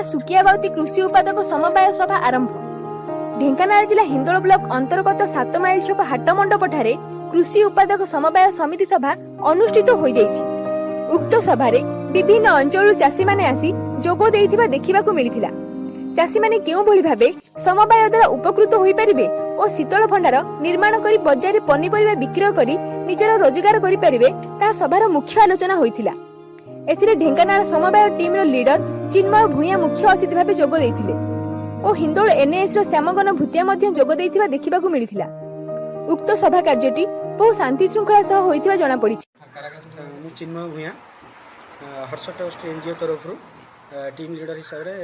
मां सुकियाबाउती कृषि उत्पादक समवाय सभा आरंभ। ढेंकानाल जिला हिंदोल ब्लॉक अंतर्गत 7 माइल छक हाट मंडपठारे कृषि उत्पादक समवाय समिति सभा अनुष्ठित होई जाइछि। उक्त सभारे विभिन्न अंचल चाषी माने आसी जोगो देइथिबा देखिबाकू मिलिथिला। चाषी माने केउ भली भाबे समवाय द्वारा उपकृत होई परिबे ओ शीतल भंडार निर्माण करी बजार पनिपरिबा बिक्री करी निजर रोजगार करि परिबे ता सभार मुख्य आलोचना होइथिला। एथिरे ढेंकानाल समवाय टीम रो लीडर चिन्मय भूया मुख्य अतिथि भाबे जोगो देइथिले ओ हिंदोल एनएस रो श्यामगन भूतिया मध्ये जोगो देइथिबा देखिबाकू मिलिथिला। उक्त सभा कार्यटी बहु शांति श्रृंखला सह होइथिबा जणा पड़िछि। मु चिन्मय भूया हर्ष ट्रस्ट एनजीओ तरफ टीम लीडर हिसाब से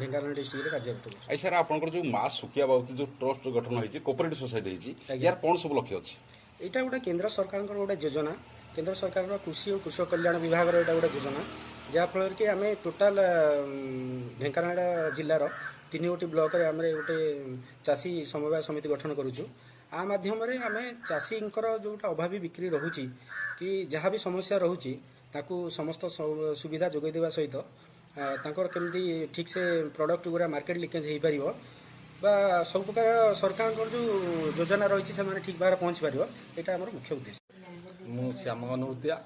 ढेंकानाल डिस्ट्रिक्ट कार्यरत अछि। सर आपनकर जो मां सुकियाबाउती जो ट्रस्ट गठन होइछि कोऑपरेटिव सोसाइटी होइछि यार कोन सब लक्ष्य अछि? एटा गोटे केंद्र सरकार गोटे योजना, केंद्र सरकार कृषि और कृषक कल्याण विभाग एटा गोटे योजना जहाँफल कि आम टोटाल ढेंकानाल जिलार 3 गोटी ब्लॉक रे आमे गोटे चाषी समवाय समिति गठन करूछु। आ माध्यम आम चाषी जोटा अभावी बिक्री रोचे कि जहाँ भी समस्या रोचे ताकू समस्त सुविधा जोगाई देवा सहित केमती ठीक से प्रोडक्ट गुरा मार्केट लिकेज हो पार बा सब प्रकार सरकार जो योजना रही है ठीक भाव पहुँच पार यहाँ आम मुख्य उद्देश्य। मु श्यामगन भूतिया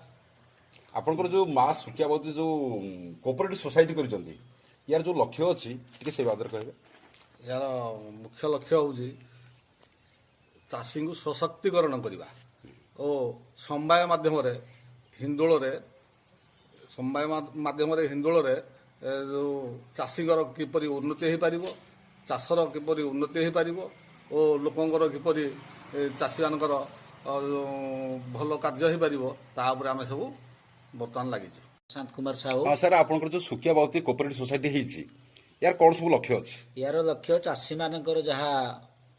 आपनकर जो मां सुकियाबाउती जो कोऑपरेटिव सोसाइटी करिसंती यार जो लक्ष्य अछि टिके से बादर कहबे? यार मुख्य लक्ष्य हूँ चाषी को सशक्तिकरण करवा और समवाय माध्यम हिंदोल जो चाषी किपरि उन्नति हो पार, चाषर किपरि उन्नति हो पार और लोकंर किपरि चाषी मानकर भल कार्य हो पार आम सब बर्तमान लगी। शांत कुमार साहू। हां सर आपनकर जो सुकियाबाउती कोऑपरेटिव सोसाइटी हिची यार कोन सब लक्ष्य अछि? यार लक्ष्य चाषी मानकर जहा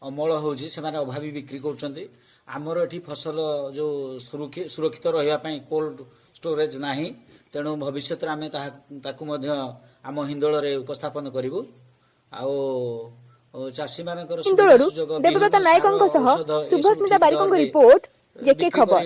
अमल होउची से माने अभावी बिक्री करछंती। आमर एठी फसल जो सुरक्षित रहिबा पई कोल्ड स्टोरेज नाही, तेणु भविष्य आम ताकू मध्य आम हिंदोल रे उपस्थापन करिवु। आउ चाषी मानकर देवव्रत नायकଙ୍କ सह शुभस्मिता बारिकଙ୍କ रिपोर्ट जेके खबर।